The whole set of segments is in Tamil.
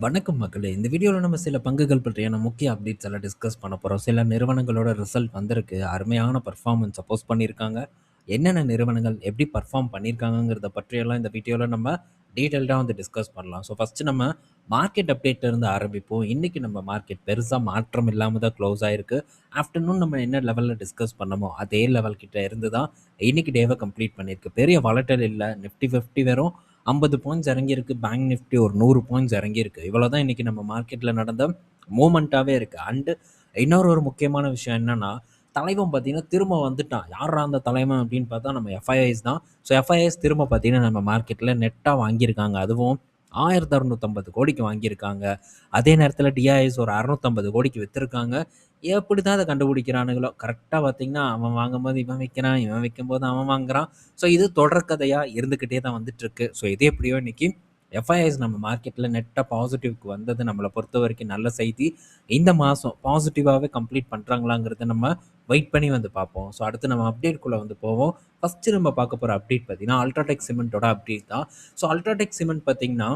வணக்கம் மக்களே! இந்த வீடியோல நம்ம சில பங்குகள் பற்றியான முக்கிய அப்டேட்ஸ் எல்லாம் டிஸ்கஸ் பண்ண போறோம். சில நிறுவனங்களோட ரிசல்ட் வந்திருக்கு. அருமையான பெர்ஃபார்மன்ஸ போஸ்ட் பண்ணியிருக்காங்க. என்னென்ன நிறுவனங்கள் எப்படி பெர்ஃபார்ம் பண்ணியிருக்காங்கங்கிறத பற்றியெல்லாம் இந்த வீடியோல நம்ம டீட்டெயில்டா வந்து டிஸ்கஸ் பண்ணலாம். ஸோ ஃபர்ஸ்ட்டு நம்ம மார்க்கெட் அப்டேட்ல இருந்து ஆரம்பிப்போம். இன்னைக்கு நம்ம மார்க்கெட் பெருசா மாற்றம் இல்லாம தான் க்ளோஸ் ஆயிருக்கு. ஆஃப்டர்நூன் நம்ம என்ன லெவல்ல டிஸ்கஸ் பண்ணோமோ, அதே லெவல் கிட்ட இருந்து தான் இன்னைக்கு டேவ கம்ப்ளீட் பண்ணியிருக்கு. பெரிய வாலடைல் இல்ல. நிஃப்டி 50 வெறும் 50 பாயிண்ட்ஸ் இறங்கியிருக்கு. பேங்க் நிஃப்டி ஒரு 100 பாயிண்ட்ஸ் இறங்கியிருக்கு. இவ்வளோதான் இன்னைக்கு நம்ம மார்க்கெட்ல நடந்த மூவ்மெண்ட்டாவே இருக்கு. அண்ட் இன்னொரு முக்கியமான விஷயம் என்னன்னா, தலைவன் பார்த்தீங்கன்னா திரும்ப வந்துட்டான். யார்ரா அந்த தலைவன் அப்படின்னு பார்த்தா நம்ம எஃப்ஐஐஸ் தான். ஸோ எஃப்ஐஐஸ் திரும்ப பார்த்தீங்கன்னா நம்ம மார்க்கெட்ல நெட்டா வாங்கியிருக்காங்க. அதுவும் 1650 கோடிக்கு வாங்கியிருக்காங்க. அதே நேரத்தில டிஐஎஸ் ஒரு 650 கோடிக்கு வித்திருக்காங்க. எப்படி தான் அத கண்டுபிடிக்கிறானுங்களோ! கரெக்ட்டா பார்த்தீங்கன்னா, அவன் வாங்கும்போது இவன் விக்கிறான், இவன் விக்கும்போது அவன் வாங்குறான். ஸோ இது தொடர்கதையா இருந்துக்கிட்டே தான் வந்துட்டுருக்கு. ஸோ எது எப்படியோ இன்னைக்கு எஃப்ஐஐஸ் நம்ம மார்க்கெட்ல நெட்டா பாசிட்டிவ்க்கு வந்தது நம்மள பொறுத்தவரைக்கும் நல்ல செய்தி. இந்த மாசம் பாசிட்டிவாவே கம்ப்ளீட் பண்றாங்களாங்கிறத நம்ம வெயிட் பண்ணி வந்து பார்ப்போம். ஸோ அடுத்து நம்ம அப்டேட்குள்ள வந்து போவோம். ஃபர்ஸ்ட்டு நம்ம பார்க்க போற அப்டேட் பார்த்தீங்கன்னா, அல்ட்ராடெக் சிமெண்ட்டோட அப்டேட் தான். ஸோ அல்ட்ராடெக் சிமெண்ட் பார்த்தீங்கன்னா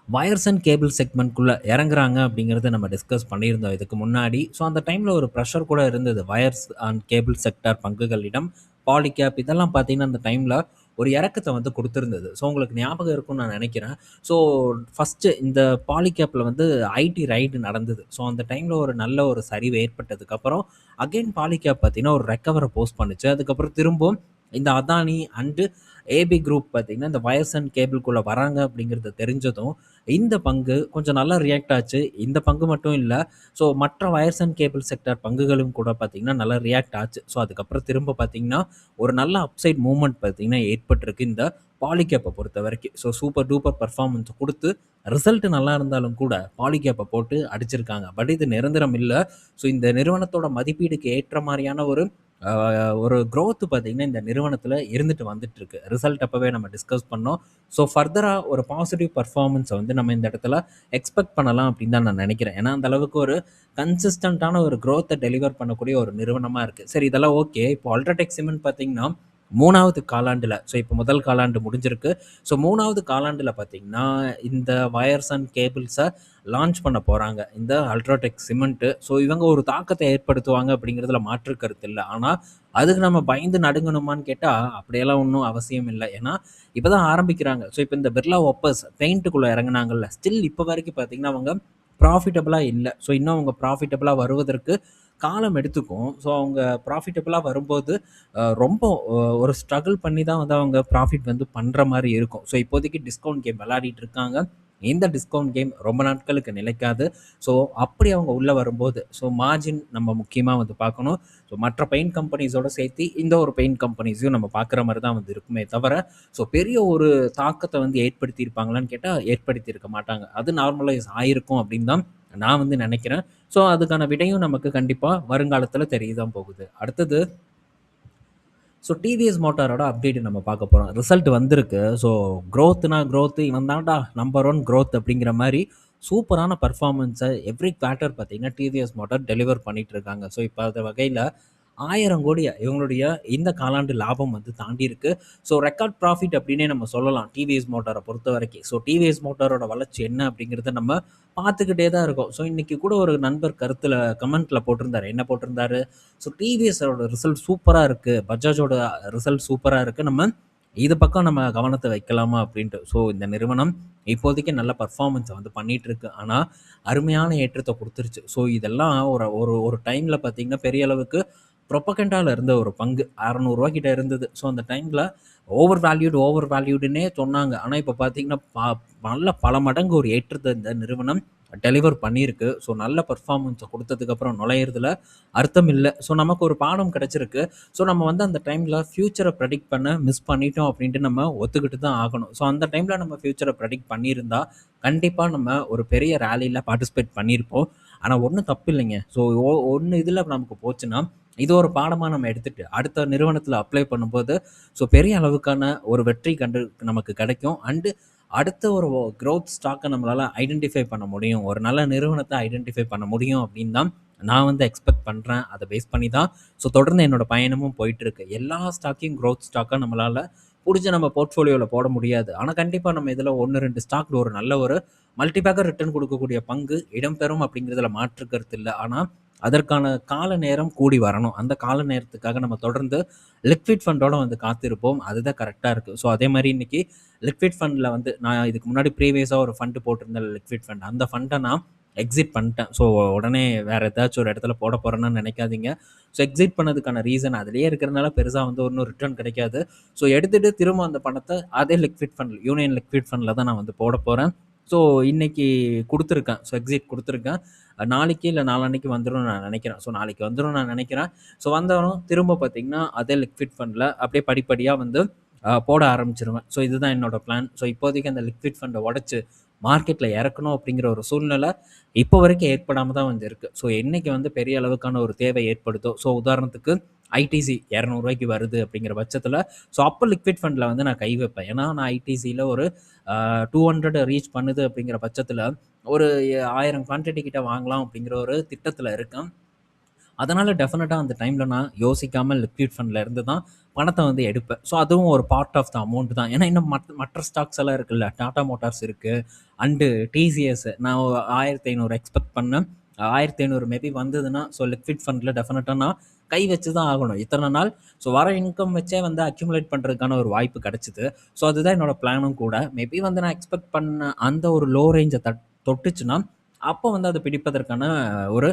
வயர்ஸ் அண்ட் கேபிள் செக்மெண்ட்குள்ளே இறங்குறாங்க அப்படிங்கிறத நம்ம டிஸ்கஸ் பண்ணியிருந்தோம் இதுக்கு முன்னாடி. ஸோ அந்த டைமில் ஒரு ப்ரெஷர் கூட இருந்தது வயர்ஸ் அண்ட் கேபிள் செக்டார் பங்குகளிடம். பாலிகேப் இதெல்லாம் பார்த்தீங்கன்னா அந்த டைமில் ஒரு இறக்கத்தை வந்து கொடுத்துருந்தது. ஸோ உங்களுக்கு ஞாபகம் இருக்கும்னு நான் நினைக்கிறேன். ஸோ ஃபஸ்ட்டு இந்த பாலிகேப்பில் வந்து ஐடி ரைடு நடந்தது. ஸோ அந்த டைமில் ஒரு நல்ல ஒரு சரிவு ஏற்பட்டதுக்கப்புறம் அகைன் பாலிகேப் பார்த்தீங்கன்னா ஒரு ரெக்கவரை போஸ்ட் பண்ணுச்சு. அதுக்கப்புறம் திரும்பவும் இந்த அதானி அண்டு ஏபி குரூப் பார்த்தீங்கன்னா இந்த வயர்ஸ் அண்ட் கேபிள்குள்ளே வராங்க அப்படிங்கிறது தெரிஞ்சதும் இந்த பங்கு கொஞ்சம் நல்லா ரியாக்ட் ஆச்சு. இந்த பங்கு மட்டும் இல்ல. ஸோ மற்ற வயர்ஸ் அண்ட் கேபிள் செக்டார் பங்குகளும் கூட பார்த்தீங்கன்னா, நல்லா ரியாக்ட் ஆச்சு. ஸோ அதுக்கப்புறம் திரும்ப பார்த்தீங்கன்னா, ஒரு நல்ல அப்சைட் மூவ்மெண்ட் பார்த்தீங்கன்னா ஏற்பட்டிருக்கு இந்த பாலிகேப்ப பொறுத்தவரைக்கும். ஸோ சூப்பர் டூப்பர் பெர்ஃபார்மன்ஸ் குடுத்து, ரிசல்ட் நல்லா இருந்தாலும் கூட பாலிகேப்ப போட்டு அடிச்சிருக்காங்க. பட் இது நிரந்தரம் இல்ல. ஸோ இந்த நிறுவனத்தோட மதிப்பீடுக்கு ஏற்ற மாரியான அ ஒரு குரோத் பார்த்தீங்கன்னா, இந்த நிறுவனத்தில இருந்துட்டு வந்துட்டுருக்கு. ரிசல்ட் அப்பவே நம்ம டிஸ்கஸ் பண்ணோம். ஸோ ஃபர்தரா ஒரு பாசிட்டிவ் பெர்ஃபார்மன்ஸ வந்து நம்ம இந்த இடத்துல எக்ஸ்பெக்ட் பண்ணலாம் அப்படின்னு தான் நான் நினைக்கிறேன். ஏன்னா, அந்த அளவுக்கு ஒரு கன்சிஸ்டன்ட்டான ஒரு குரோத்த டெலிவர் பண்ணக்கூடிய ஒரு நிறுவனமா இருக்கு. சரி இதெல்லாம் ஓகே. இப்போ அல்ட்ராடெக் சிமெண்ட் பார்த்தீங்கன்னா, 3வது காலாண்டுல இப்போ முதல் காலாண்டு முடிஞ்சிருக்கு. ஸோ 3வது காலாண்டுல பார்த்தீங்கன்னா, இந்த வயர்ஸ் அண்ட் கேபிள்ஸ லான்ச் பண்ண போறாங்க. இந்த அல்ட்ராடெக் சிமெண்ட்டு. ஸோ இவங்க ஒரு தாக்கத்த ஏற்படுத்துவாங்க அப்படிங்கிறதுல மாற்று கருத்து இல்ல. ஆனா, அதுக்கு நம்ம பயந்து நடுங்கணுமான்னு கேட்டா, அப்படியெல்லாம் ஒண்ணும் அவசியம் இல்ல. ஏன்னா, இப்ப தான் ஆரம்பிக்கிறாங்க. ஸோ இப்ப இந்த பிர்லா ஒப்பர்ஸ் பெயிண்ட்டுக்குள்ள இறங்குனாங்கல்ல, ஸ்டில் இப்ப வரைக்கும் பார்த்தீங்கன்னா, அவங்க ப்ராஃபிட்டபிளா இல்ல. ஸோ இன்னும் அவங்க ப்ராஃபிட்டபிளா வருவதற்கு காலம் எடுத்துக்கும். ஸோ அவங்க ப்ராஃபிட்டபிளா வரும்போது, ரொம்ப ஒரு ஸ்ட்ரகிள் பண்ணி தான் வந்து அவங்க ப்ராஃபிட் வந்து பண்ற மாரி இருக்கும். ஸோ இப்போதைக்கு டிஸ்கவுண்ட் கேம் விளையாடிட்டு இருக்காங்க. இந்த டிஸ்கவுண்ட் கேம் ரொம்ப நாட்களுக்கு நிலைக்காது. ஸோ அப்படி அவங்க உள்ள வரும்போது, ஸோ மார்ஜின் நம்ம முக்கியமா வந்து பார்க்கணும். ஸோ மற்ற பெயிண்ட் கம்பெனிஸோட சேர்த்து இந்த ஒரு பெயிண்ட் கம்பெனிஸையும் நம்ம பார்க்குற மாரி தான் வந்து இருக்குமே தவிர, ஸோ பெரிய ஒரு தாக்கத்த வந்து ஏற்படுத்தியிருப்பாங்களான்னு கேட்டா, ஏற்படுத்தியிருக்க மாட்டாங்க. அது நார்மலைஸ் ஆயிருக்கும் அப்படின்னு தான் நான் வந்து நினைக்கிறேன். ஸோ அதுக்கான விடையும் நமக்கு கண்டிப்பா வருங்காலத்தில தெரிய தான் போகுது. அடுத்தது ஸோ டிவிஎஸ் மோட்டாரோட அப்டேட் நம்ம பார்க்க போறோம். ரிசல்ட் வந்திருக்கு. ஸோ குரோத்னா குரோத் இவன் தான்டா நம்பர் 1 குரோத் அப்படிங்கிற மாரி சூப்பரான பெர்ஃபார்மன்ஸ எவ்ரி குவார்ட்டர் பார்த்தீங்கன்னா, டிவிஎஸ் மோட்டார் டெலிவர் பண்ணிட்டு இருக்காங்க. ஸோ இப்ப அந்த வகையில 1000 கோடி இவங்களுடைய இந்த காலாண்டு லாபம் வந்து தாண்டியிருக்கு. ஸோ ரெக்கார்ட் ப்ராஃபிட் அப்படின்னே நம்ம சொல்லலாம் டிவிஎஸ் மோட்டார பொறுத்தவரைக்கும். ஸோ டிவிஎஸ் மோட்டாரோட வளர்ச்சி என்ன அப்படிங்கிறத நம்ம பார்த்துக்கிட்டே தான் இருக்கோம். ஸோ இன்னைக்கு கூட ஒரு நண்பர் கருத்துல கமெண்ட்ல போட்டிருந்தாரு. என்ன போட்டிருந்தாரு? ஸோ டிவிஎஸோட ரிசல்ட் சூப்பரா இருக்கு. பஜாஜோட ரிசல்ட் சூப்பரா இருக்கு. நம்ம இது பக்கம் நம்ம கவனத்த வைக்கலாமா அப்படின்ட்டு. ஸோ இந்த நிறுவனம் இப்போதைக்கு நல்ல பெர்ஃபார்மன்ஸ வந்து பண்ணிட்டு இருக்கு. ஆனா, அருமையான ஏற்றத்த குடுத்துருச்சு. ஸோ இதெல்லாம் ஒரு ஒரு ஒரு டைம்ல பார்த்தீங்கன்னா, பெரிய அளவுக்கு புரொபகண்டால இருந்த ஒரு பங்கு. ரூ. 600 கிட்ட இருந்தது. ஸோ அந்த டைம்ல ஓவர் வேல்யூடுன்னே சொன்னாங்க. ஆனா, இப்ப பார்த்தீங்கன்னா, நல்ல பல மடங்கு ஒரு ஏற்றத்த இந்த நிறுவனம் டெலிவர் பண்ணியிருக்கு. ஸோ நல்ல பெர்ஃபார்மன்ஸ குடுத்ததுக்கப்புறம் நுழையிறதுல அர்த்தம் இல்ல. ஸோ நமக்கு ஒரு பாடம் கிடைச்சிருக்கு. ஸோ நம்ம வந்து அந்த டைம்ல ஃபியூச்சர பிரெடிக்ட் பண்ண மிஸ் பண்ணிட்டோம் அப்படின்ட்டு நம்ம ஒத்துக்கிட்டு தான் ஆகணும். ஸோ அந்த டைம்ல நம்ம ஃபியூச்சர பிரெடிக்ட் பண்ணியிருந்தா, கண்டிப்பா நம்ம ஒரு பெரிய ராலில பார்ட்டிசிபேட் பண்ணியிருப்போம். ஆனா ஒண்ணும் தப்பு இல்லைங்க. ஸோ ஒண்ணு இதுல நமக்கு போச்சுன்னா, இது ஒரு பாடமா நம்ம எடுத்துட்டு, அடுத்த நிறுவனத்துல அப்ளை பண்ணும்போது, ஸோ பெரிய அளவுக்கான ஒரு வெற்றி நமக்கு கிடைக்கும். அடுத்த ஒரு குரோத் ஸ்டாக்க நம்மளால ஐடென்டிஃபை பண்ண முடியும். ஒரு நல்ல நிறுவனத்த ஐடென்டிஃபை பண்ண முடியும் அப்படின்னு தான் நான் வந்து எக்ஸ்பெக்ட் பண்றேன். அத பேஸ் பண்ணி தான் தொடர்ந்து என்னோட பயணமும் போயிட்டு இருக்கு. எல்லா ஸ்டாக்கையும் குரோத் ஸ்டாக்கா நம்மளால புடிச்சு நம்ம போர்ட்ஃபோலியோல போட முடியாது. ஆனா, கண்டிப்பா நம்ம இதுல 1, 2 ஸ்டாக்ல ஒரு நல்ல ஒரு மல்டிபேக்கர் ரிட்டர்ன் குடுக்கக்கூடிய பங்கு இடம்பெறும் அப்படிங்கிறதுல மாற்று கருத்து இல்ல. ஆனா, அதற்கான கால நேரம் கூடி வரணும். அந்த கால நேரத்துக்காக நம்ம தொடர்ந்து லிக்விட் ஃபண்டோட வந்து காத்திருப்போம். அதுதான் கரெக்ட்டா இருக்கு. ஸோ, அதே மாரி இன்னைக்கு லிக்விட் ஃபண்ட்ல வந்து நான் இதுக்கு முன்னாடி ப்ரீவியஸா ஒரு ஃபண்ட் போட்டிருந்தேன் லிக்விட் ஃபண்ட். அந்த ஃபண்ட நான் எக்ஸிட் பண்ணிட்டேன். ஸோ, உடனே வேற ஏதாச்சும் ஒரு இடத்துல போட போறேன்னு நினைக்காதீங்க. ஸோ, எக்ஸிட் பண்ணதுக்கான ரீசன் அதிலேயே இருக்கிறனால பெருசா வந்து ஒண்ணும் ரிட்டர்ன் கிடைக்காது. ஸோ, எடுத்துட்டு திரும்ப அந்த பணத்த அதே லிக்விட் ஃபண்ட் யூனியன் லிக்விட் ஃபண்ட்ல தான் நான் வந்து போட போறேன். ஸோ, இன்னைக்கு குடுத்துருக்கேன். So, exit குடுத்துருக்கேன். நாளைக்கு இல்ல நாளான்னைக்கு வந்துரும்னு நான் நினைக்கிறேன். ஸோ, நாளைக்கு வந்துரும்னு நான் நினைக்கிறேன். ஸோ, வந்தவரும் திரும்ப பார்த்தீங்கன்னா, அதே லிக்விட் ஃபண்ட்ல அப்படியே படிப்படியா வந்து போட ஆரம்பிச்சுருவேன். ஸோ, இதுதான் என்னோட பிளான். ஸோ, இப்போதைக்கு அந்த லிக்விட் ஃபண்ட உடைச்சு மார்க்கெட்ல இறக்கணும் அப்படிங்கிற ஒரு சூழ்நிலை இப்போ வரைக்கும் ஏற்படாம தான் வந்து இருக்கு. ஸோ, என்னைக்கு வந்து பெரிய அளவுக்கான ஒரு தேவை ஏற்படுதோ, ஸோ உதாரணத்துக்கு ஐடிசி ரூ. 200 வருது அப்படிங்கிற பட்சத்தில, ஸோ அப்போ லிக்விட் ஃபண்ட்ல வந்து நான் கை வைப்பேன். ஏன்னா, நான் ஐடிசில ஒரு 200 ரீச் பண்ணுது அப்படிங்கிற பட்சத்தில, ஒரு 1000 குவான்டிட்டி கிட்ட வாங்கலாம் அப்படிங்கிற ஒரு திட்டத்தில இருக்கேன். அதனால டெஃபினட்டா அந்த டைம்ல நான் யோசிக்காம லிக்விட் ஃபண்ட்ல இருந்து தான் பணத்த வந்து எடுப்பேன். ஸோ, அதுவும் ஒரு பார்ட் ஆஃப் த அமௌண்ட் தான். ஏன்னா, இன்னும் மற்ற ஸ்டாக்ஸ் எல்லாம் இருக்குல்ல. டாடா மோட்டார்ஸ் இருக்கு. அண்டு டிசிஎஸ் நான் 1500 எக்ஸ்பெக்ட் பண்ணேன். 1500 மேபி வந்ததுன்னா, ஸோ லிக்விட் ஃபண்ட்ல டெஃபினட்டா நான் கை வச்சு தான் ஆகணும். இத்தன நாள் ஸோ வர இன்கம் வச்சே வந்து அக்யூமுலேட் பண்றதுக்கான ஒரு வாய்ப்பு கிடைச்சது. ஸோ, அதுதான் என்னோட பிளானும் கூட. மேபி வந்து நான் எக்ஸ்பெக்ட் பண்ண அந்த ஒரு லோ ரேஞ்ச தொட்டுச்சுன்னா, அப்போ வந்து அத பிடிப்பதற்கான ஒரு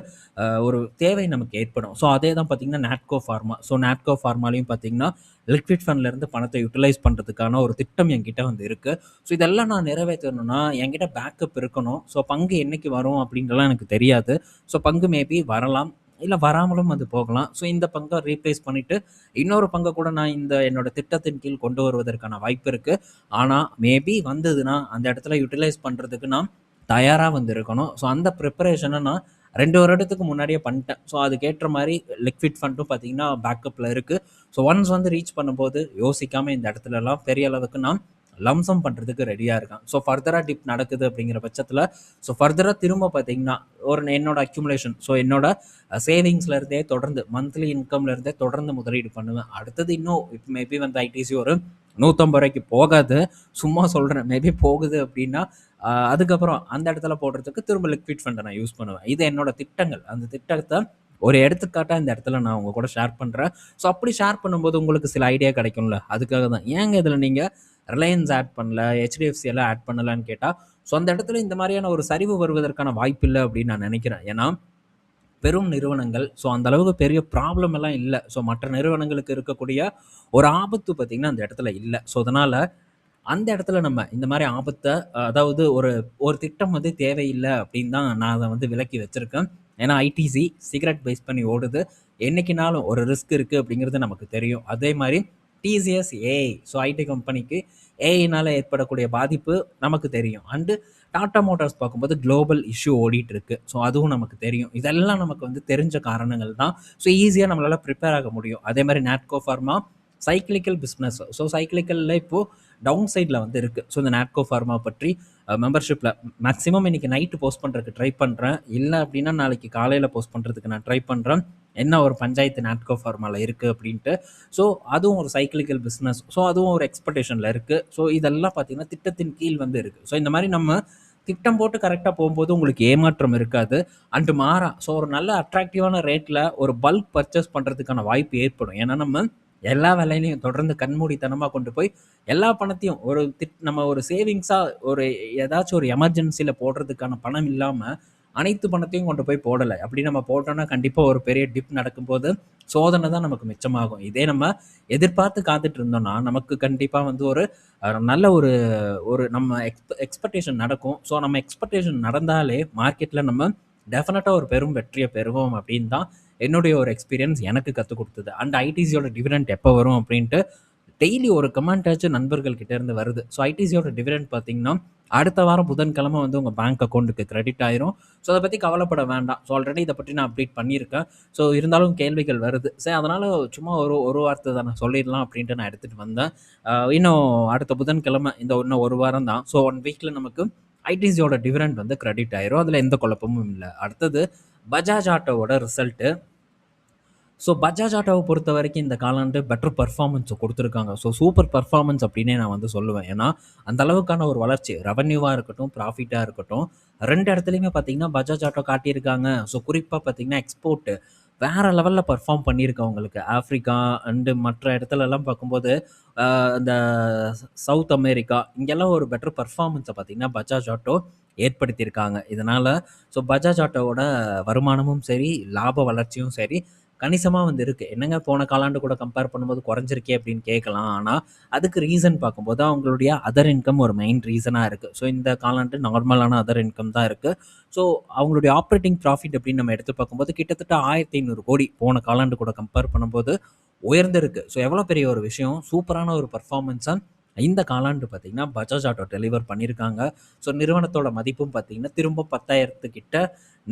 ஒரு தேவை நமக்கு ஏற்படும். ஸோ, அதே தான் பார்த்தீங்கன்னா நாட்கோ ஃபார்மா. ஸோ, நாட்கோ ஃபார்மாலயும் பார்த்தீங்கன்னா, லிக்விட் ஃபண்ட்லேருந்து பணத்த யுட்டிலைஸ் பண்றதுக்கான ஒரு திட்டம் என்கிட்ட வந்து இருக்கு. ஸோ, இதெல்லாம் நான் நிறைவேத்தணும்னா, என்கிட்ட பேக்கப் இருக்கணும். ஸோ, பங்கு என்னைக்கு வரும் அப்படின்றலாம் எனக்கு தெரியாது. ஸோ, பங்கு மேபி வரலாம். இல்ல வராமலும் அது போகலாம். ஸோ, இந்த பங்க ரீப்ளேஸ் பண்ணிட்டு, இன்னொரு பங்க கூட நான் இந்த என்னோட திட்டத்தின் கீழ் கொண்டு வருவதற்கான வாய்ப்பு இருக்கு. ஆனா, மேபி வந்ததுன்னா, அந்த இடத்துல யுட்டிலைஸ் பண்றதுக்கு நான் தயாரா வந்து இருக்கணும். ஸோ, அந்த ப்ரிப்பரேஷன நான் 2 வருடத்துக்கு முன்னாடியே பண்ணிட்டேன். ஸோ, அதுக்கேற்ற மாரி லிக்விட் ஃபண்டும் பார்த்தீங்கன்னா, பேக்கப்ல இருக்கு. ஸோ, ஒன்ஸ் வந்து ரீச் பண்ணும்போது யோசிக்காம இந்த இடத்துலலாம் பெரிய அளவுக்கு நான் லம்சம் பண்றதுக்கு ரெடியா இருக்கேன். ஸோ, ஃபர்தரா டிப் நடக்குது அப்படிங்கிற பட்சத்தில, ஸோ ஃபர்தரா திரும்ப பார்த்தீங்கன்னா, என்னோட அக்யூமுலேஷன் ஸோ என்னோட சேவிங்ஸ்ல இருந்தே தொடர்ந்து மந்த்லி இன்கம்ல இருந்தே தொடர்ந்து முதலீடு பண்ணுவேன். அடுத்தது இன்னும் மேபி வந்து ஐடிசி ஒரு ரூ. 150 போகாது. சும்மா சொல்றேன். மேபி போகுது அப்படின்னா, அதுக்கப்புறம் அந்த இடத்துல போடுறதுக்கு திரும்ப லிக்விட் ஃபண்ட நான் யூஸ் பண்ணுவேன். இது என்னோட திட்டங்கள். அந்த திட்டத்த ஒரு எடுத்துக்காட்டா இந்த இடத்துல நான் உங்க கூட ஷேர் பண்றேன். ஸோ, அப்படி ஷேர் பண்ணும்போது உங்களுக்கு சில ஐடியா கிடைக்கும்ல. அதுக்காக தான். ஏங்க இதுல நீங்க ரிலையன்ஸ் ஆட் பண்ணல, HDFC எல்லாம் ஆட் பண்ணலன்னு கேட்டா, ஸோ அந்த இடத்துல இந்த மாரியான ஒரு சரிவு வருவதற்கான வாய்ப்பில்ல அப்படின்னு நான் நினைக்கிறேன். ஏன்னா, பெரும் நிறுவனங்கள். ஸோ, அந்த அளவுக்கு பெரிய ப்ராப்ளம் எல்லாம் இல்ல. ஸோ, மற்ற நிறுவனங்களுக்கு இருக்கக்கூடிய ஒரு ஆபத்து பார்த்தீங்கன்னா, அந்த இடத்துல இல்ல. ஸோ, அதனால அந்த இடத்துல நம்ம இந்த மாரி ஆபத்த அதாவது ஒரு ஒரு திட்டம் வந்து தேவையில்ல அப்படின்னு தான் நான் அத வந்து விலக்கி வச்சிருக்கேன். ஏன்னா, ஐடிசி சிகரெட் பேஸ் பண்ணி ஓடுது. என்னைக்குனாலும் ஒரு ரிஸ்க் இருக்கு அப்படிங்கிறது நமக்கு தெரியும். அதே மாரி டிசிஎஸ் ஏஐ. ஸோ, ஐடி கம்பெனிக்கு ஏஐனால ஏற்படக்கூடிய பாதிப்பு நமக்கு தெரியும். அண்டு டாடா மோட்டார்ஸ் பார்க்கும்போது குளோபல் இஷ்யூ ஓடிட்டு இருக்கு. ஸோ, அதுவும் நமக்கு தெரியும். இதெல்லாம் நமக்கு வந்து தெரிஞ்ச காரணங்கள் தான். ஸோ, ஈஸியா நம்மளால ப்ரிப்பேர் ஆக முடியும். அதே மாரி Natco pharma cyclical business. So, சைக்கிளிக்கல்ல இப்போ டவுன் சைட்ல வந்து இருக்கு. ஸோ, இந்த நாட்கோ ஃபார்மா பற்றி மெம்பர்ஷிப்ல மேக்ஸிமம் இன்னைக்கு நைட் போஸ்ட் பண்றதுக்கு ட்ரை பண்றேன். இல்ல அப்படின்னா நாளைக்கு காலையில போஸ்ட் பண்றதுக்கு நான் ட்ரை பண்றேன். என்ன ஒரு பஞ்சாயத்து நாட்கோ ஃபார்மால இருக்கு அப்படின்ட்டு. ஸோ, அதுவும் ஒரு சைக்கிளிக்கல் பிசினஸ். ஸோ, அதுவும் ஒரு எக்ஸ்பெக்டேஷன்ல இருக்கு. ஸோ, இதெல்லாம் பார்த்தீங்கன்னா திட்டத்தின் கீழ் வந்து இருக்கு. ஸோ, இந்த மாரி நம்ம திட்டம் போட்டு கரெக்ட்டா போம்போது உங்களுக்கு ஏமாற்றம் இருக்காது. அண்ட் மாறா ஸோ, ஒரு நல்ல அட்ராக்டிவான ரேட்ல ஒரு பல்க் பர்ச்சேஸ் பண்றதுக்கான வாய்ப்பு ஏற்படும். ஏன்னா, நம்ம எல்லா வேலையிலயும் தொடர்ந்து கண்மூடித்தனமா கொண்டு போய் எல்லா பணத்தையும் ஒரு நம்ம ஒரு சேவிங்ஸா ஒரு ஏதாச்சும் ஒரு எமர்ஜென்சில போடுறதுக்கான பணம் இல்லாம, அனைத்து பணத்தையும் கொண்டு போய் போடல. அப்படி நம்ம போட்டோம்னா கண்டிப்பா ஒரு பெரிய டிப் நடக்கும்போது, சோதனை தான் நமக்கு மிச்சமாகும். இதே நம்ம எதிர்பார்த்து காத்துட்டு இருந்தோம்னா, நமக்கு கண்டிப்பா வந்து ஒரு நல்ல ஒரு ஒரு நம்ம எக்ஸ்பெக்டேஷன் நடக்கும். ஸோ, நம்ம எக்ஸ்பெக்டேஷன் நடந்தாலே மார்க்கெட்ல நம்ம டெஃபினட்டா ஒரு பெரும் வெற்றிய பெறுவோம் அப்படின்னு தான் என்னுடைய ஒரு எக்ஸ்பீரியன்ஸ் எனக்கு கத்துக் குடுத்தது. அண்ட் ஐடிசியோட டிவிடெண்ட் எப்ப வரும் அப்படின்ட்டு டெய்லி ஒரு கமெண்டாச்சும் நண்பர்கள் கிட்ட இருந்து வருது. ஸோ, ஐடிசியோட டிவிடெண்ட் பார்த்தீங்கன்னா, அடுத்த வாரம் புதன்கிழமை வந்து உங்க பேங்க் அக்கவுண்ட்க்கு கிரெடிட் ஆயிரும். ஸோ, அத பத்தி கவலைப்பட வேண்டாம். ஸோ, ஆல்ரெடி இத பற்றி நான் அப்டேட் பண்ணியிருக்கேன். ஸோ, இருந்தாலும் கேள்விகள் வருது. சரி அதனால சும்மா ஒரு ஒரு வார்த்தை தானே சொல்லிடலாம் அப்படின்ட்டு நான் எடுத்துட்டு வந்தேன். இன்னும் அடுத்த புதன்கிழமை இன்னும் 1 வாரம் தான். ஸோ, 1 வீக்ல நமக்கு ஐடிசியோட டிவிடெண்ட் வந்து கிரெடிட் ஆயிரும். அதுல எந்த குழப்பமும் இல்ல. அடுத்தது பஜாஜ் ஆட்டோவோட ரிசல்ட் ஸோ பஜாஜ் ஆட்டோவை பொறுத்த வரைக்கும் இந்த காலாண்டு பெட்டர் பெர்ஃபார்மன்ஸை கொடுத்துருக்காங்க. ஸோ சூப்பர் பெர்ஃபார்மன்ஸ் அப்படின்னே நான் வந்து சொல்லுவேன். ஏன்னா அந்த அளவுக்கான ஒரு வளர்ச்சி ரெவன்யூவாக இருக்கட்டும், ப்ராஃபிட்டாக இருக்கட்டும், ரெண்டு இடத்துலையுமே பார்த்தீங்கன்னா பஜாஜ் ஆட்டோ காட்டியிருக்காங்க. ஸோ குறிப்பாக பார்த்தீங்கன்னா எக்ஸ்போர்ட் வேற லெவலில் பர்ஃபார்ம் பண்ணியிருக்கு அவங்களுக்கு. ஆஃப்ரிக்கா அண்டு மற்ற இடத்துலலாம் பார்க்கும்போது இந்த சவுத் அமெரிக்கா இங்கெல்லாம் ஒரு பெட்டர் பர்ஃபார்மன்ஸை பார்த்தீங்கன்னா பஜாஜ் ஆட்டோ ஏற்படுத்தியிருக்காங்க. இதனால் ஸோ பஜாஜ் ஆட்டோவோட வருமானமும் சரி, லாப வளர்ச்சியும் சரி கணிசமாக வந்து இருக்குது. என்னங்க போன காலாண்டு கூட கம்பேர் பண்ணும்போது குறைஞ்சிருக்கே அப்படின்னு கேட்கலாம். ஆனால் அதுக்கு ரீசன் பார்க்கும்போது அவங்களுடைய அதர் இன்கம் ஒரு மெயின் ரீசனாக இருக்குது. ஸோ இந்த காலாண்டு நார்மலான அதர் இன்கம் தான் இருக்குது. ஸோ அவங்களுடைய ஆப்ரேட்டிங் ப்ராஃபிட் அப்படின்னு நம்ம எடுத்து பார்க்கும்போது கிட்டத்தட்ட 1500 கோடி போன காலாண்டு கூட கம்பேர் பண்ணும்போது உயர்ந்திருக்கு. ஸோ எவ்வளோ பெரிய ஒரு விஷயம், சூப்பரான ஒரு பர்ஃபார்மன்ஸாக இந்த காலாண்டு பார்த்தீங்கன்னா பஜாஜ் ஆட்டோ டெலிவர் பண்ணியிருக்காங்க. ஸோ நிறுவனத்தோட மதிப்பும் பார்த்தீங்கன்னா திரும்ப 10,000 கிட்ட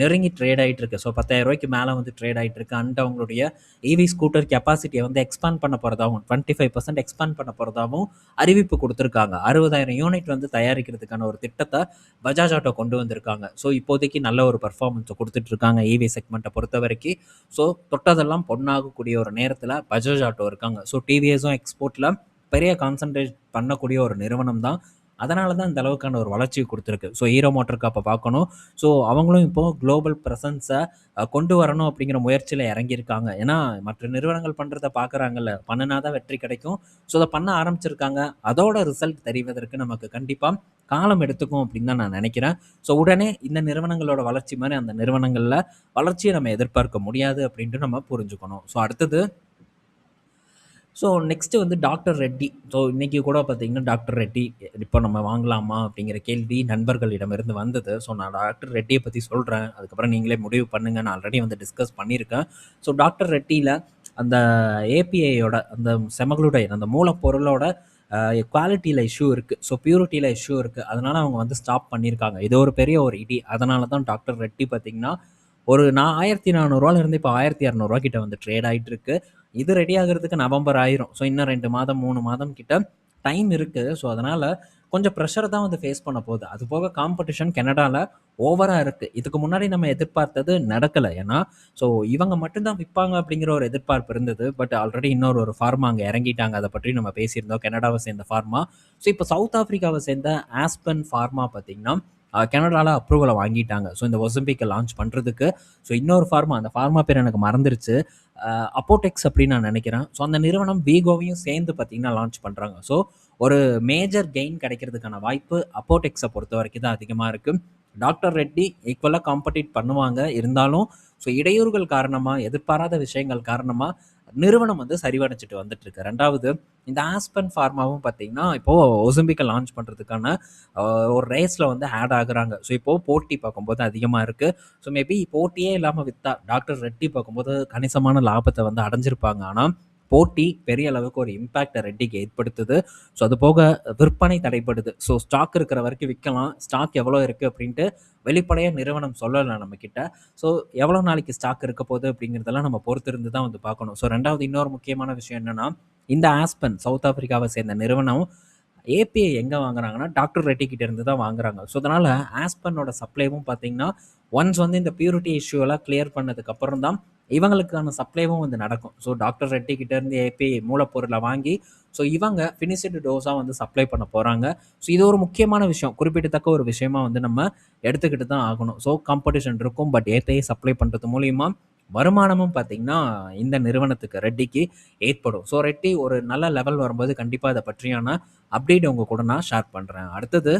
நெருங்கி ட்ரேட் ஆகிட்டு இருக்கு. ஸோ 10,000 ரூபாய்க்கு மேலே வந்து ட்ரேட் ஆகிட்டு இருக்கு. அண்ட் அவங்களுடைய இவி ஸ்கூட்டர் கெப்பாசிட்டியை வந்து எக்ஸ்பேண்ட் பண்ண போகிறதாகவும் 25% எக்ஸ்பேண்ட் பண்ண போகிறதாகவும் அறிவிப்பு கொடுத்துருக்காங்க. 60,000 யூனிட் வந்து தயாரிக்கிறதுக்கான ஒரு திட்டத்தை பஜாஜ் ஆட்டோ கொண்டு வந்திருக்காங்க. ஸோ இப்போதைக்கு நல்ல ஒரு பர்ஃபார்மன்ஸை கொடுத்துட்டு இருக்காங்க இவி செக்மெண்ட்டை பொறுத்த வரைக்கும். ஸோ தொட்டதெல்லாம் பொண்ணாகக்கூடிய ஒரு நேரத்தில் பஜாஜ் ஆட்டோ இருக்காங்க. ஸோ டிவிஎஸும் எக்ஸ்போர்ட்டில் பெரிய கான்சன்ட்ரேட் பண்ணக்கூடிய ஒரு நிறுவனம் தான். அதனால தான் இந்த அளவுக்கான ஒரு வளர்ச்சி கொடுத்துருக்கு. ஸோ ஹீரோ மோட்டருக்கு அப்போ பார்க்கணும். ஸோ அவங்களும் இப்போது குளோபல் ப்ரெசன்ஸை கொண்டு வரணும் அப்படிங்கிற முயற்சியில் இறங்கியிருக்காங்க. ஏன்னா மற்ற நிறுவனங்கள் பண்ணுறத பார்க்குறாங்கல்ல, பண்ணினா தான் வெற்றி கிடைக்கும். ஸோ அதை பண்ண ஆரம்பிச்சிருக்காங்க. அதோட ரிசல்ட் தெரிவதற்கு நமக்கு கண்டிப்பாக காலம் எடுத்துக்கும் அப்படின்னு தான் நான் நினைக்கிறேன். ஸோ உடனே இந்த நிறுவனங்களோட வளர்ச்சி மாதிரி அந்த நிறுவனங்களில் வளர்ச்சியை நம்ம எதிர்பார்க்க முடியாது அப்படின்ட்டு நம்ம புரிஞ்சுக்கணும். ஸோ அடுத்தது ஸோ நெக்ஸ்ட்டு வந்து டாக்டர் ரெட்டி. ஸோ இன்றைக்கி கூட பார்த்தீங்கன்னா டாக்டர் ரெட்டி இப்போ நம்ம வாங்கலாமா அப்படிங்கிற கேள்வி நண்பர்களிடமிருந்து வந்தது. ஸோ நான் டாக்டர் ரெட்டியை பற்றி சொல்கிறேன், அதுக்கப்புறம் நீங்களே முடிவு பண்ணுங்கள். நான் ஆல்ரெடி வந்து டிஸ்கஸ் பண்ணியிருக்கேன். ஸோ டாக்டர் ரெட்டியில் அந்த ஏபிஐயோட அந்த செமக்ளூடைன் அந்த மூலப்பொருளோட குவாலிட்டியில் இஷ்யூ இருக்குது. ஸோ பியூரிட்டியில் இஷ்யூ இருக்குது. அதனால் அவங்க வந்து ஸ்டாப் பண்ணியிருக்காங்க. இது ஒரு பெரிய ஒரு இடி. அதனால தான் டாக்டர் ரெட்டி பார்த்திங்கன்னா ஒரு 1400 இப்போ 1200 கிட்ட வந்து ட்ரேட் ஆகிட்டு இருக்கு. இது ரெடி ஆகிறதுக்கு நவம்பர் ஆயிரும். ஸோ இன்னும் 2 மாதம் 3 மாதம் கிட்ட டைம் இருக்குது. ஸோ அதனால் கொஞ்சம் ப்ரெஷர் தான் வந்து ஃபேஸ் பண்ண போகுது. அது போக காம்படிஷன் கனடாவில் ஓவராக இருக்குது. இதுக்கு முன்னாடி நம்ம எதிர்பார்த்தது நடக்கலை. ஏன்னா ஸோ இவங்க மட்டும்தான் விற்பாங்க அப்படிங்கிற ஒரு எதிர்பார்ப்பு இருந்தது. பட் ஆல்ரெடி ஒரு ஃபார்மா அங்கே இறங்கிட்டாங்க. அதை பற்றி நம்ம பேசியிருந்தோம். கனடாவை சேர்ந்த ஃபார்மா. ஸோ இப்போ சவுத் ஆஃப்ரிக்காவை சேர்ந்த ஆஸ்பன் ஃபார்மா பார்த்திங்கன்னா கனடாவில் அப்ரூவலை வாங்கிட்டாங்க. ஸோ இந்த ஒசம்பிக்கை லான்ச் பண்ணுறதுக்கு. ஸோ இன்னொரு ஃபார்மா, அந்த ஃபார்மா பேர் எனக்கு மறந்துருச்சு, அப்போடெக்ஸ் அப்படின்னு நான் நினைக்கிறேன். ஸோ அந்த நிறுவனம் வீகோவையும் சேர்ந்து பார்த்திங்கன்னா லான்ச் பண்ணுறாங்க. ஸோ ஒரு மேஜர் கெயின் கிடைக்கிறதுக்கான வாய்ப்பு அப்போடெக்ஸை பொறுத்த வரைக்கும் தான் அதிகமாக இருக்குது. டாக்டர் ரெட்டி ஈக்குவலாக காம்படிட் பண்ணுவாங்க. இருந்தாலும் ஸோ இடையூறுகள் காரணமாக, எதிர்பாராத விஷயங்கள் காரணமாக நிறுவனம் வந்து சரிவடைஞ்சிட்டு வந்துட்டுருக்கு. ரெண்டாவது இந்த ஆஸ்பன் ஃபார்மாவும் பார்த்திங்கன்னா இப்போது ஒசம்பிக்கை லான்ச் பண்ணுறதுக்கான ஒரு ரேஸில் வந்து ஆட் ஆகுறாங்க. ஸோ இப்போது போட்டி பார்க்கும்போது அதிகமாக இருக்குது. ஸோ மேபி போட்டியே இல்லாமல் விற்றா டாக்டர் ரெட்டி பார்க்கும்போது கணிசமான லாபத்தை வந்து அடைஞ்சிருப்பாங்க. ஆனால் போட்டி பெரிய அளவுக்கு ஒரு இம்பேக்டை ரெட்டிக்கு ஏற்படுத்துது. ஸோ அது போக விற்பனை தடைப்படுது. ஸோ ஸ்டாக் இருக்கிற வரைக்கும் விற்கலாம். ஸ்டாக் எவ்வளோ இருக்குது அப்படின்ட்டு வெளிப்படையாக நிறுவனம் சொல்லலை நம்மக்கிட்ட. ஸோ எவ்வளோ நாளைக்கு ஸ்டாக் இருக்க போகுது அப்படிங்கிறதெல்லாம் நம்ம பொறுத்திருந்து தான் வந்து பார்க்கணும். ஸோ ரெண்டாவது இன்னொரு முக்கியமான விஷயம் என்னென்னா, இந்த ஆஸ்பன் சவுத் ஆஃப்ரிக்காவை சேர்ந்த நிறுவனம் ஏபிஐ எங்கே வாங்குறாங்கன்னா டாக்டர் ரெட்டி கிட்ட இருந்து தான் வாங்குறாங்க. ஸோ அதனால் ஆஸ்பனோட சப்ளைவும் பார்த்தீங்கன்னா ஒன்ஸ் வந்து இந்த பியூரிட்டி இஷ்யூவெல்லாம் கிளியர் பண்ணதுக்கப்புறம் தான் இவங்களுக்கான சப்ளைவும் வந்து நடக்கும். ஸோ டாக்டர் ரெட்டி கிட்டேருந்து ஏபிஐ மூலப்பொருளை வாங்கி ஸோ இவங்க ஃபினிஷ்டு டோஸாக வந்து சப்ளை பண்ண போகிறாங்க. ஸோ இது ஒரு முக்கியமான விஷயம், குறிப்பிடத்தக்க ஒரு விஷயமா வந்து நம்ம எடுத்துக்கிட்டு தான் ஆகணும். ஸோ காம்படிஷன் இருக்கும். பட் ஏபிஐ சப்ளை பண்ணுறது மூலிமா வருமானமும் பார்த்திங்கன்னா இந்த நிறுவனத்துக்கு ரெட்டிக்கு ஏற்படும். ஸோ ரெட்டி ஒரு நல்ல லெவல் வரும்போது கண்டிப்பாக அதை பற்றியான அப்டேட் உங்கள் கூட நான் ஷேர் பண்ணுறேன். அடுத்தது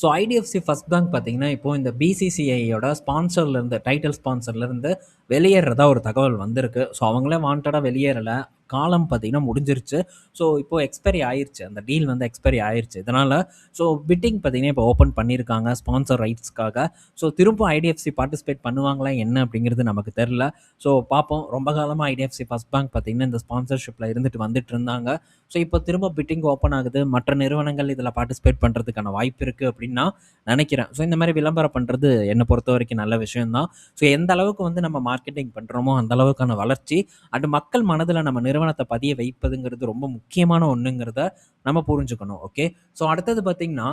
ஸோ ஐடிஎஃப்சி ஃபர்ஸ்ட் பேங்க் பார்த்தீங்கன்னா இப்போது இந்த பிசிசிஐயோட ஸ்பான்சர்லேருந்து, டைட்டில் ஸ்பான்சர்லேருந்து வெளியேறதா ஒரு தகவல் வந்திருக்கு. ஸோ அவங்களே வாண்டடாக வெளியேறலை. காலம் பார்த்திங்கன்னா முடிஞ்சிருச்சு. ஸோ இப்போது எக்ஸ்பைரி ஆயிடுச்சு. அந்த டீல் வந்து எக்ஸ்பைரி ஆயிடுச்சு. இதனால் ஸோ பிட்டிங் பார்த்திங்கன்னா இப்போ ஓப்பன் பண்ணியிருக்காங்க ஸ்பான்சர் ரைட்ஸ்க்காக. ஸோ திரும்ப ஐடிஎஃப்சி பார்ட்டிசிபேட் பண்ணுவாங்களா என்ன அப்படிங்கிறது நமக்கு தெரில. ஸோ பார்ப்போம். ரொம்ப காலமாக ஐடிஎஃப்சி ஃபர்ஸ்ட் பேங்க் பார்த்திங்கன்னா இந்த ஸ்பான்சர்ஷிப்பில் வந்துட்டு இருந்தாங்க. ஸோ இப்போ திரும்ப பிட்டிங் ஓப்பன் ஆகுது. மற்ற நிறுவனங்கள் இதில் பார்ட்டிசிபேட் பண்ணுறதுக்கான வாய்ப்பு இருக்குது அப்படின்னு நான் நினைக்கிறேன். ஸோ இந்த மாதிரி விளம்பரம் பண்ணுறது என்னை பொறுத்த வரைக்கும் நல்ல விஷயம்தான். ஸோ எந்த அளவுக்கு வந்து நம்ம மார்க்கெட்டிங் பண்ணுறோமோ அந்த அளவுக்கான வளர்ச்சி அண்ட் மக்கள் மனதில் நம்ம நிறுவனத்தை பதிய வைப்பதுங்கிறது ரொம்ப முக்கியமான ஒன்றுங்கிறத நம்ம புரிஞ்சுக்கணும். ஓகே, ஸோ அடுத்தது பார்த்திங்கன்னா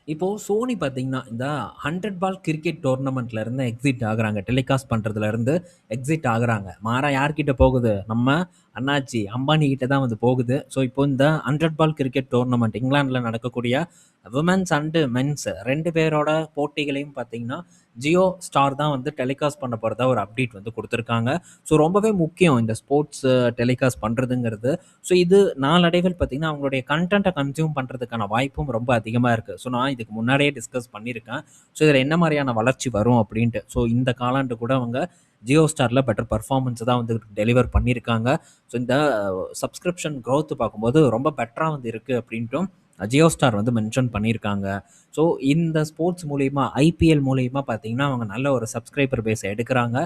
இப்போ சோனி பார்த்தீங்கன்னா, இந்த 100 பால் கிரிக்கெட் டோர்னமெண்ட்ல இருந்து எக்ஸிட் ஆகுறாங்க. டெலிகாஸ்ட் பண்றதுல இருந்து எக்ஸிட் ஆகுறாங்க. மாறா யார்கிட்ட போகுது? நம்ம அண்ணாச்சி அம்பானி கிட்ட தான் வந்து போகுது. ஸோ, இப்போ இந்த 100 பால் கிரிக்கெட் டோர்னமெண்ட் இங்கிலாந்துல நடக்கக்கூடிய விமென்ஸ் அண்ட் மென்ஸ் 2 பேரோட போட்டிகளையும் பார்த்தீங்கன்னா, ஜியோ ஸ்டார் தான் வந்து டெலிகாஸ்ட் பண்ண போறதா ஒரு அப்டேட் வந்து குடுத்துருக்காங்க. ஸோ, ரொம்பவே முக்கியம் இந்த ஸ்போர்ட்ஸ் டெலிகாஸ்ட் பண்றதுங்கிறது. ஸோ, இது நாளடைவில் பார்த்தீங்கன்னா, அவங்களுடைய கன்டென்ட்ட கன்சியூம் பண்றதுக்கான வாய்ப்பும் ரொம்ப அதிகமா இருக்கு. ஸோ, நான் இதுக்கு முன்னாடியே டிஸ்கஸ் பண்ணியிருக்கேன். ஸோ, இதில என்ன மாரியான வளர்ச்சி வரும் அப்டின்ட்டு. ஸோ, இந்த காலாண்டு கூட அவங்க ஜியோ ஸ்டார்ல பெட்டர் பெர்ஃபார்மன்ஸ் தான் வந்து டெலிவர் பண்ணியிருக்காங்க. ஸோ, இந்த சப்ஸ்கிரிப்ஷன் குரோத் பார்க்கும்போது ரொம்ப பெட்டரா வந்து இருக்கு அப்டின்ட்டும் ஜியோ ஸ்டார் வந்து மென்ஷன் பண்ணியிருக்காங்க. ஸோ, இந்த ஸ்போர்ட்ஸ் மூலியமா ஐபிஎல் மூலியமா பார்த்தீங்கன்னா, அவங்க நல்ல ஒரு சப்ஸ்கிரைபர் பேஸ எடுக்குறாங்க.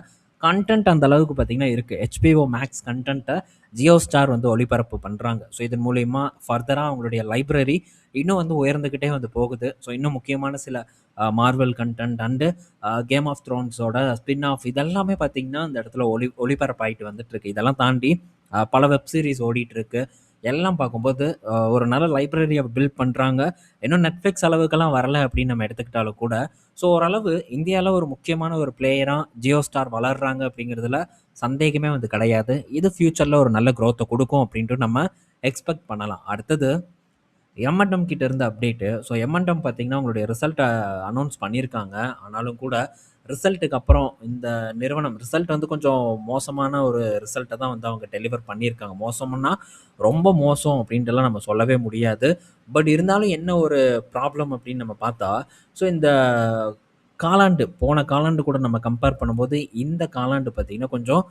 கன்டென்ட் அந்த அளவுக்கு பார்த்தீங்கன்னா இருக்கு. HBO மேக்ஸ் கன்டென்ட்ட ஜியோ ஸ்டார் வந்து ஒளிபரப்பு பண்றாங்க. ஸோ, இதன் மூலியமா ஃபர்தரா அவங்களுடைய லைப்ரரி இன்னும் வந்து உயர்ந்துகிட்டே வந்து போகுது. ஸோ, இன்னும் முக்கியமான சில Marvel content and game of த்ரோன்ஸோட ஸ்பின் ஆஃப் இதெல்லாமே பார்த்தீங்கன்னா, இந்த இடத்துல ஒளிபரப்பாயிட்டு வந்துட்டுருக்கு. இதெல்லாம் தாண்டி பல வெப் சீரிஸ் ஓடிட்டுருக்கு. எல்லாம் பார்க்கும்போது ஒரு நல்ல லைப்ரரிய பில்ட் பண்றாங்க. இன்னும் Netflix அளவுக்கெல்லாம் வரல அப்படின்னு நம்ம எடுத்துக்கிட்டாலும் கூட, ஸோ ஓரளவு இந்தியால ஒரு முக்கியமான ஒரு பிளேயரா ஜியோ ஸ்டார் வளர்றாங்க அப்படிங்கிறதுல சந்தேகமே வந்து கிடையாது. இது ஃபியூச்சர்ல ஒரு நல்ல குரோத்த குடுக்கும் அப்படின்ட்டு நம்ம எக்ஸ்பெக்ட் பண்ணலாம். அடுத்தது எம்&எம் கிட்ட இருந்து அப்டேட்டு. ஸோ, எம்&எம் பார்த்தீங்கன்னா, உங்களுடைய ரிசல்ட்ட அனௌன்ஸ் பண்ணியிருக்காங்க. ஆனாலும் கூட ரிசல்ட்டுக்கு அப்புறம் இந்த நிறுவனம் ரிசல்ட் வந்து கொஞ்சம் மோசமான ஒரு ரிசல்ட்ட தான் வந்து அவங்க டெலிவர் பண்ணியிருக்காங்க. மோசம்னா, ரொம்ப மோசம் அப்படின்ட்டுலாம் நம்ம சொல்லவே முடியாது. பட் இருந்தாலும் என்ன ஒரு ப்ராப்ளம் அப்படின்னு நம்ம பார்த்தா, ஸோ இந்த போன காலாண்டு கூட நம்ம கம்பேர் பண்ணும்போது, இந்த காலாண்டு பார்த்தீங்கன்னா, கொஞ்சம்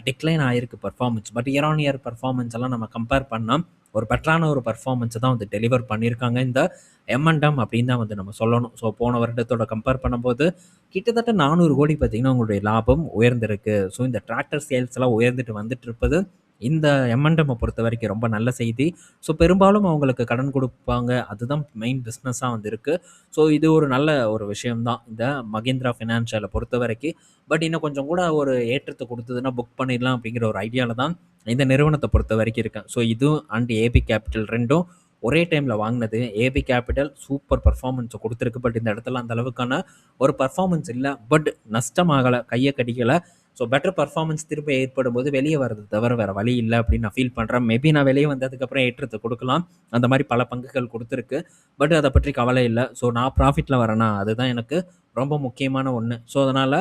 டிக்ளைன் ஆயிருக்கு performance. But year on year performance எல்லாம் நம்ம கம்பேர் பண்ணா, ஒரு பெட்டரான ஒரு பெர்ஃபார்மன்ஸ தான் வந்து டெலிவர் பண்ணியிருக்காங்க. இந்த எம்&எம் அப்படின்னு தான் வந்து நம்ம சொல்லணும். ஸோ, போன வருடத்தோட கம்பேர் பண்ணும்போது, கிட்டத்தட்ட 400 கோடி பார்த்தீங்கன்னா, உங்களுடைய லாபம் உயர்ந்திருக்கு. ஸோ, இந்த டிராக்டர் சேல்ஸ்லாம் உயர்ந்துட்டு வந்துட்டு இருப்பது, இந்த எம்&எம்ம பொறுத்தவரைக்கும் ரொம்ப நல்ல செய்தி. ஸோ, பெரும்பாலும் அவங்களுக்கு கடன் குடுப்பாங்க. அதுதான் மெயின் பிசினஸா வந்து இருக்கு. ஸோ, இது ஒரு நல்ல ஒரு விஷயம் தான். இந்த மகேந்திரா ஃபினான்ஷியல பொறுத்தவரைக்கும். பட் இன்னும் கொஞ்சம் கூட ஒரு ஏற்றத்த குடுத்ததுன்னா புக் பண்ணிடலாம் அப்படிங்கிற ஒரு ஐடியால தான் இந்த நிறுவனத்த பொறுத்தவரைக்கும் இருக்கேன். ஸோ, இதுவும் அண்ட் ஏபி கேப்பிட்டல் 2ம் ஒரே டைம்ல வாங்குனது. ஏபி கேப்பிட்டல் சூப்பர் பெர்ஃபார்மன்ஸ குடுத்திருக்கு. பட் இந்த இடத்துல அந்த அளவுக்கான ஒரு பெர்ஃபார்மன்ஸ் இல்ல. பட் நஷ்டமாகல. கைய கடிக்கல. ஸோ, பெட்டர் பெர்ஃபார்மன்ஸ் திரும்ப ஏற்படும்போது வெளிய வரது தவிர வேற வழி இல்ல அப்படின்னு நான் ஃபீல் பண்றேன். மேபி நான் வெளிய வந்ததுக்கப்புறம் ஏற்றத்த குடுக்கலாம். அந்த மாரி பல பங்குகள் குடுத்திருக்கு. பட் அத பற்றி கவலை இல்ல. ஸோ, நான் ப்ராஃபிட்ல வரேனா, அதுதான் எனக்கு ரொம்ப முக்கியமான ஒண்ணு. ஸோ, அதனால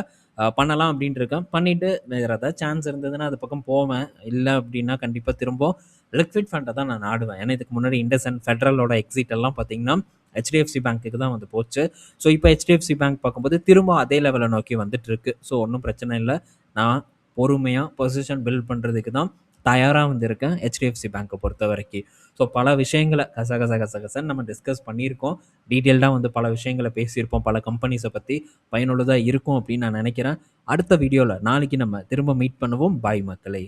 பண்ணலாம் அப்டின்ட்டு இருக்கேன். பண்ணிட்டு வேற ஏதாவது சான்ஸ் இருந்ததுன்னா, அது பக்கம் போவேன். இல்ல அப்டின்னா கண்டிப்பா திரும்ப லிக்விட் ஃபண்ட தான் நான் நாடுவேன். ஏன்னா, இதுக்கு முன்னாடி இண்டஸ்இண்ட், ஃபெடரலோட எக்ஸிட் எல்லாம் பார்த்தீங்கன்னா, HDFC பேங்க்குக்கு தான் வந்து போச்சு. ஸோ, இப்ப HDFC பேங்க் பார்க்கும்போது திரும்ப அதே லெவல நோக்கி வந்துட்டு இருக்கு. ஸோ, ஒண்ணும் பிரச்சனை இல்ல. நான் பொறுமையா பொசிஷன் பில்ட் பண்றதுக்கு தான் தயாரா வந்து இருக்கேன். HDFC பேங்க்க பொறுத்தவரைக்கும். ஸோ, பல விஷயங்கள கசகசன்னு நம்ம டிஸ்கஸ் பண்ணியிருக்கோம். டீட்டெயில்டா வந்து பல விஷயங்கள பேசியிருப்போம். பல கம்பெனிஸ பத்தி பயனுள்ளதா இருக்கும் அப்படின்னு நான் நெனைக்கிறேன். அடுத்த வீடியோல நாளைக்கு நம்ம திரும்ப மீட் பண்ணுவோம். பாய் மக்களே!